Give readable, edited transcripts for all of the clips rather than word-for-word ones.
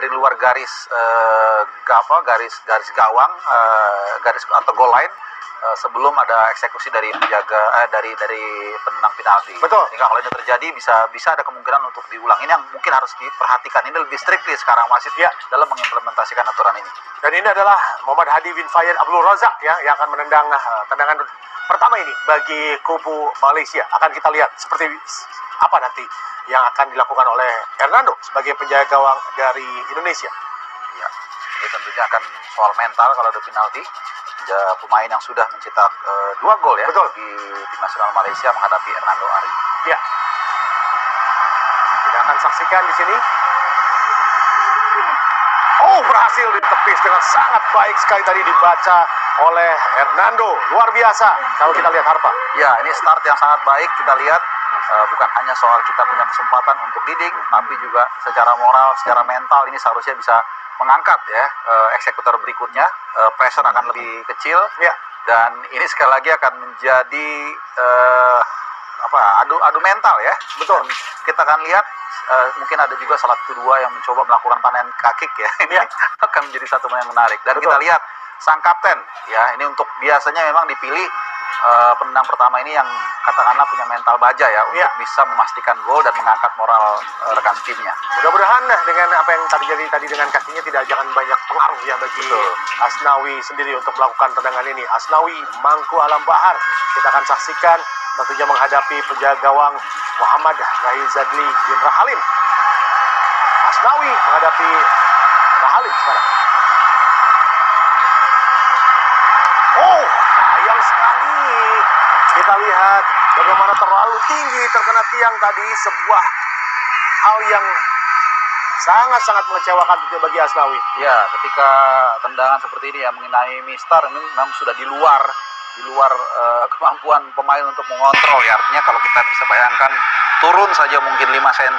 dari luar garis garis gawang, garis atau goal line, sebelum ada eksekusi dari penjaga dari penendang penalti. Betul. Sehingga kalau ini terjadi bisa ada kemungkinan untuk diulang. Ini yang mungkin harus diperhatikan. Ini lebih strictly sekarang wasit dalam mengimplementasikan aturan ini. Dan ini adalah Muhammad Hadi bin Fayyad Abdul Razak ya, yang akan menendang tendangan pertama ini bagi kubu Malaysia. Akan kita lihat seperti apa nanti yang akan dilakukan oleh Hernando sebagai penjaga gawang dari Indonesia. Ya, ini tentunya akan soal mental kalau ada penalti. Pemain yang sudah mencetak 2 gol ya. Betul. Di tim nasional Malaysia menghadapi Hernando Ari. Ya. Kita akan saksikan di sini. Oh, berhasil ditepis dengan sangat baik sekali tadi dibaca oleh Hernando. Luar biasa kalau kita lihat Harpa. Ya, ini start yang sangat baik. Kita lihat bukan hanya soal kita punya kesempatan untuk leading, tapi juga secara moral, secara mental ini seharusnya bisa mengangkat ya eksekutor berikutnya. Pressure akan lebih kecil ya. Dan ini sekali lagi akan menjadi adu mental ya. Betul. Dan kita akan lihat mungkin ada juga salah satu dua yang mencoba melakukan panen kaki ya. Ini akan menjadi satu yang menarik. Dan Betul. kita lihat sang kapten ya, ini untuk biasanya memang dipilih penendang pertama ini yang katakanlah punya mental baja ya, untuk bisa memastikan gol dan mengangkat moral rekan timnya. Mudah-mudahan dengan apa yang terjadi tadi dengan kakinya jangan banyak pengaruh ya bagi Asnawi sendiri untuk melakukan tendangan ini. Asnawi Mangku Alam Bahar kita akan saksikan tentunya menghadapi penjaga gawang Muhammad Rahizadli bin Rahalim. Asnawi menghadapi Rahalim sekarang. Oh, sayang sekali. Kita lihat bagaimana terlalu tinggi terkena tiang tadi, sebuah hal yang sangat-sangat mengecewakan bagi Asnawi. Ya, ketika tendangan seperti ini ya mengenai Mister, ini memang sudah di luar kemampuan pemain untuk mengontrol ya. Artinya kalau kita bisa bayangkan turun saja mungkin 5 cm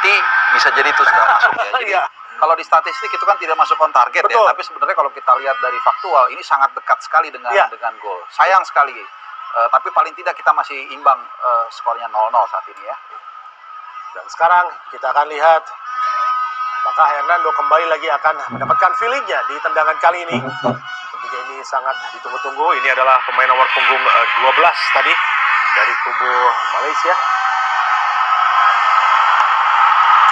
bisa jadi itu sudah masuk ya. Jadi kalau di statistik itu kan tidak masuk on target. Betul. Ya, tapi sebenarnya kalau kita lihat dari faktual ini sangat dekat sekali dengan gol. Sayang sekali. Tapi paling tidak kita masih imbang, skornya 0-0 saat ini ya. Dan sekarang kita akan lihat apakah Hernando kembali lagi akan mendapatkan feelingnya di tendangan kali ini. Tentunya ini sangat ditunggu-tunggu. Ini adalah pemain nomor punggung 12 tadi dari kubu Malaysia.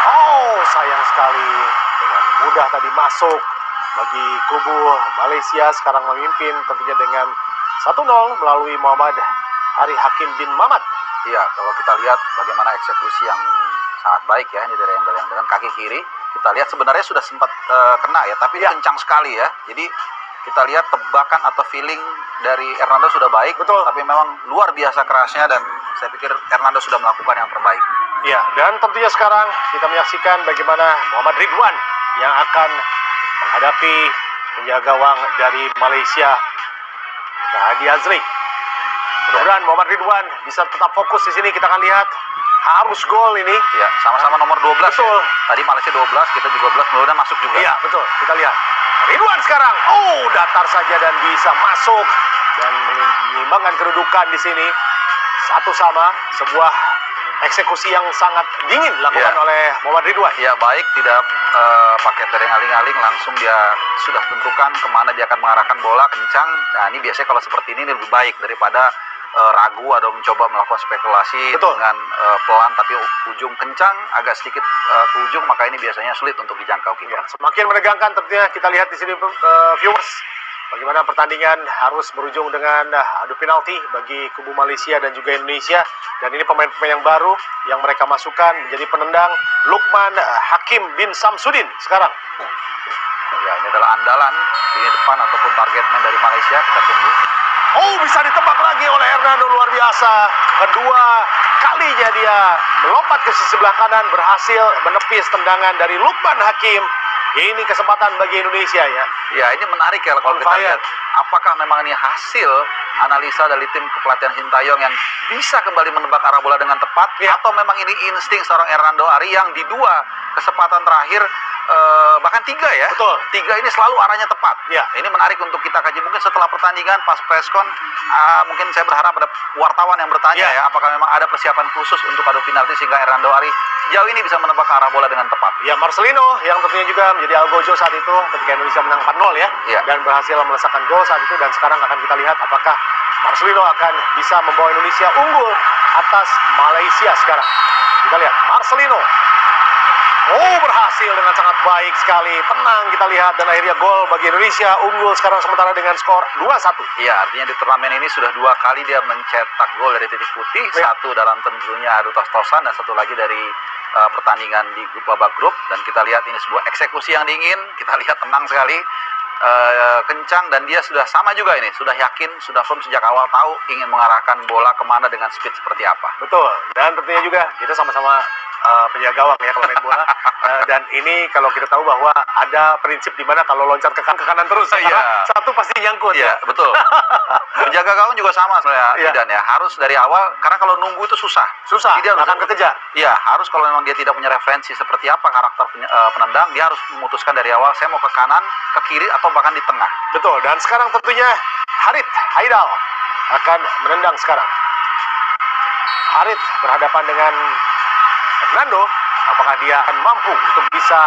Oh, sayang sekali. Dengan mudah tadi masuk bagi kubu Malaysia, sekarang memimpin tentunya dengan 1-0 melalui Muhammad Ari Hakim bin Mamat. Iya, kalau kita lihat bagaimana eksekusi yang sangat baik ya, ini dari angle yang dengan kaki kiri. Kita lihat sebenarnya sudah sempat kena ya, tapi kencang sekali ya. Jadi kita lihat tebakan atau feeling dari Hernando sudah baik. Betul. Tapi memang luar biasa kerasnya dan saya pikir Hernando sudah melakukan yang terbaik. Ya, dan tentunya sekarang kita menyaksikan bagaimana Muhammad Ridwan yang akan menghadapi penjaga gawang dari Malaysia, Hadi Azri. Mudah-mudahan Muhammad Ridwan bisa tetap fokus di sini. Kita akan lihat harus gol ini. Ya, sama-sama nomor 12. Betul. Ya. Tadi Malaysia 12, kita juga 12, mudah-mudahan masuk juga. Iya, betul. Kita lihat. Ridwan sekarang. Oh, datar saja dan bisa masuk dan menyeimbangkan kedudukan di sini. 1-1, sebuah eksekusi yang sangat dingin dilakukan oleh Muhammad Ridwan. Ya, baik, tidak pakai tering-aling-aling, langsung dia sudah tentukan kemana dia akan mengarahkan bola, kencang. Nah, ini biasanya kalau seperti ini lebih baik daripada ragu atau mencoba melakukan spekulasi dengan pelan tapi ujung kencang, agak sedikit ke ujung, maka ini biasanya sulit untuk dijangkau kiper. Semakin menegangkan tentunya kita lihat di sini viewers, bagaimana pertandingan harus berujung dengan adu penalti bagi kubu Malaysia dan juga Indonesia. Dan ini pemain-pemain yang baru yang mereka masukkan menjadi penendang, Lukman Hakim bin Samsudin sekarang. Ya, ini adalah andalan ini depan ataupun target man dari Malaysia, kita tunggu. Oh, bisa ditebak lagi oleh Hernando, luar biasa. Kedua kalinya dia melompat ke sisi sebelah kanan, berhasil menepis tendangan dari Lukman Hakim. Ini kesempatan bagi Indonesia ya. Ya, ini menarik ya kalau kita lihat. Apakah memang ini hasil analisa dari tim kepelatihan Sintayong yang bisa kembali menebak arah bola dengan tepat, atau memang ini insting seorang Hernando Ari yang di 2 kesempatan terakhir bahkan 3 ya. Betul. 3 ini selalu arahnya tepat. Ya. Ini menarik untuk kita kaji. Mungkin setelah pertandingan pas preskon, mungkin saya berharap ada wartawan yang bertanya ya, apakah memang ada persiapan khusus untuk adu penalti sehingga Hernando Ari sejauh ini bisa menebak arah bola dengan tepat. Ya, Marcelino yang tentunya juga menjadi algojo saat itu ketika Indonesia menang 4-0 ya, dan berhasil melesakkan gol saat itu, dan sekarang akan kita lihat apakah Marcelino akan bisa membawa Indonesia unggul atas Malaysia sekarang. Kita lihat Marcelino. Oh, berhasil dengan sangat baik sekali. Tenang kita lihat, dan akhirnya gol bagi Indonesia, unggul sekarang sementara dengan skor 2-1. Iya, artinya di turnamen ini sudah 2 kali dia mencetak gol dari titik putih, satu dalam tentunya adu tos-tosan dan satu lagi dari pertandingan di babak grup. Dan kita lihat ini sebuah eksekusi yang dingin, kita lihat tenang sekali, kencang, dan dia sudah sama juga ini, sudah yakin, sudah firm sejak awal, tahu ingin mengarahkan bola kemana dengan speed seperti apa. Betul, dan tentunya juga kita sama-sama penjaga gawang ya kalau main bola. Dan ini kalau kita tahu bahwa ada prinsip di mana kalau loncat ke kanan terus, satu pasti nyangkut. Iya, betul. Penjaga gawang juga sama sebenarnya, Dan ya, harus dari awal, karena kalau nunggu itu susah. Dia akan kekejar. Iya, harus kalau memang dia tidak punya referensi seperti apa karakter penendang, dia harus memutuskan dari awal, saya mau ke kanan, ke kiri, atau bahkan di tengah. Betul, dan sekarang tentunya Harith Haidal akan menendang sekarang. Harith berhadapan dengan Hernando, apakah dia akan mampu untuk bisa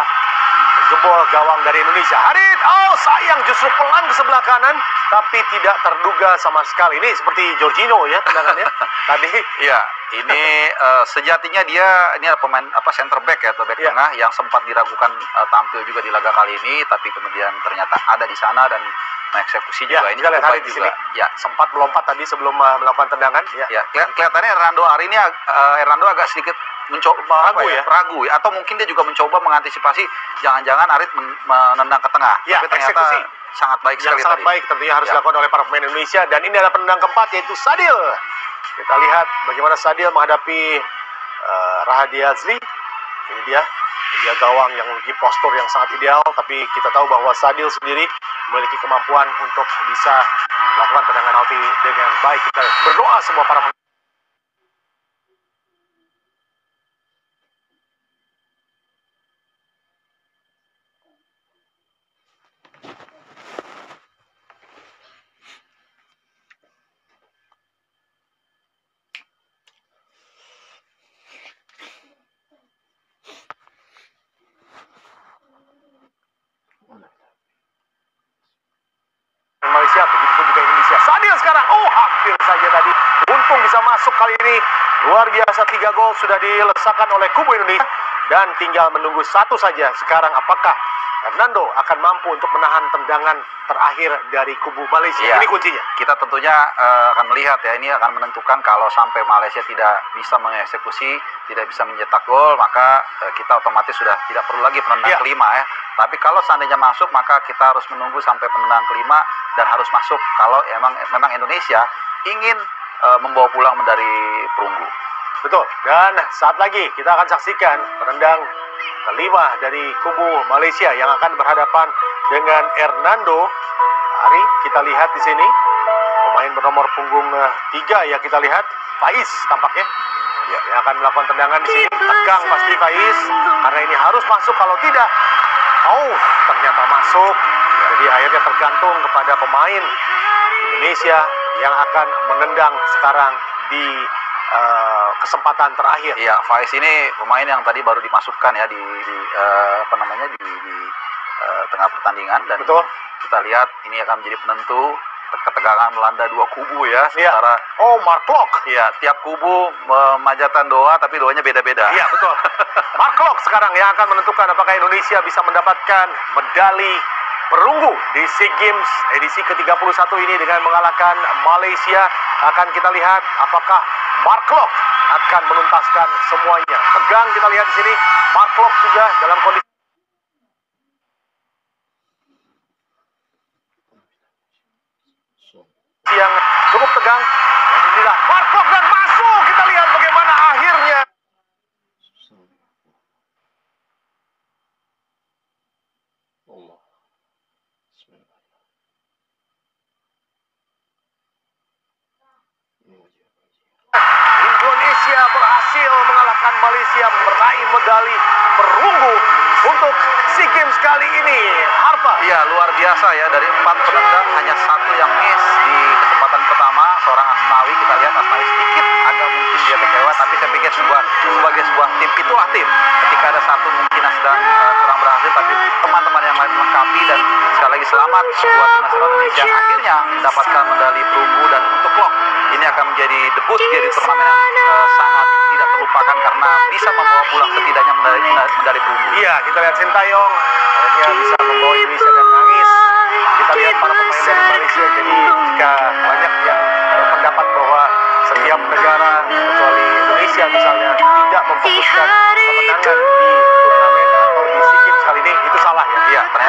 menjebol gawang dari Indonesia? Harith, oh sayang, justru pelan ke sebelah kanan, tapi tidak terduga sama sekali. Ini seperti Jorginho ya tendangannya tadi. Iya, ini sejatinya dia ini pemain center back ya, atau back tengah yang sempat diragukan tampil juga di laga kali ini, tapi kemudian ternyata ada di sana dan mengeksekusi juga. Ini kita lihat Harith di sini. Ya, sempat melompat tadi sebelum melakukan tendangan. Ya, kelihatannya Hernando hari ini Hernando agak sedikit mencoba ragu ya, atau mungkin dia juga mencoba mengantisipasi jangan-jangan Harith menendang ke tengah. Ya, tapi ternyata eksekusi sangat baik sekali yang sangat baik tentunya harus dilakukan oleh para pemain Indonesia. Dan ini adalah penendang keempat, yaitu Sadil. Kita lihat bagaimana Sadil menghadapi Rahadi Azli. Ini dia gawang yang memiliki postur yang sangat ideal, tapi kita tahu bahwa Sadil sendiri memiliki kemampuan untuk bisa melakukan tendangan penalti dengan baik. Kita berdoa semua para pemain. Malaysia, begitupun juga Indonesia. Sadil sekarang, oh hampir saja tadi, untung bisa masuk kali ini. Luar biasa, 3 gol sudah dilesakan oleh kubu Indonesia, dan tinggal menunggu satu saja sekarang, apakah Hernando akan mampu untuk menahan tendangan terakhir dari kubu Malaysia. Ini kuncinya. Kita tentunya akan melihat ya, ini akan menentukan kalau sampai Malaysia tidak bisa mengeksekusi, tidak bisa mencetak gol, maka kita otomatis sudah tidak perlu lagi penendang kelima ya. Tapi kalau seandainya masuk, maka kita harus menunggu sampai penendang kelima, dan harus masuk kalau memang Indonesia ingin membawa pulang medali perunggu. Betul. Dan saat lagi kita akan saksikan penendang kelima dari kubu Malaysia yang akan berhadapan dengan Hernando Ari. Kita lihat di sini pemain bernomor punggung 3 ya, kita lihat Faiz tampaknya yang akan melakukan tendangan di sini. Tegang pasti Faiz karena ini harus masuk, kalau tidak, oh ternyata masuk. Jadi akhirnya tergantung kepada pemain Indonesia yang akan menendang sekarang di kesempatan terakhir. Iya, Faiz ini pemain yang tadi baru dimasukkan ya di tengah pertandingan, dan kita lihat ini akan menjadi penentu. Ketegangan melanda dua kubu ya. Sementara Mark Klok. Iya, tiap kubu memanjatkan doa, tapi doanya beda-beda. Iya, betul. Mark Klok sekarang yang akan menentukan apakah Indonesia bisa mendapatkan medali perunggu di SEA Games edisi ke-31 ini dengan mengalahkan Malaysia. Akan kita lihat apakah Mark Klok akan menuntaskan semuanya. Tegang kita lihat di sini. Mark Klok juga dalam kondisi yang cukup tegang. Dan inilah Mark Klok, dan masuk. Kita lihat bagaimana akhirnya. Indonesia berhasil mengalahkan Malaysia, meraih medali perunggu untuk SEA Games kali ini. Harpa. Iya, luar biasa ya, dari 4 penendang hanya 1 yang miss di kesempatan pertama. Seorang Asnawi, kita lihat Asnawi sedikit agak mungkin dia kecewa, tapi saya pikir sebagai sebuah tim, itulah tim. Ketika ada satu mungkin yang sedang kurang berhasil, tapi teman-teman yang lain melengkapi. Dan sekali lagi selamat buat tim nasional Indonesia yang akhirnya mendapatkan medali perunggu. Dan untuk Lock, ini akan menjadi debut jadi turnamen yang sangat tidak terlupakan karena bisa membawa pulang setidaknya medali perunggu. Iya, kita lihat Sintayong akhirnya bisa membawa Indonesia dan nangis. Kita lihat para pemain dari Malaysia. Jadi jika banyak yang berpendapat bahwa setiap negara kecuali Indonesia misalnya tidak memfokuskan kemenangan di turnamen atau di SEA Games kali ini, itu salah ya. Iya, ternyata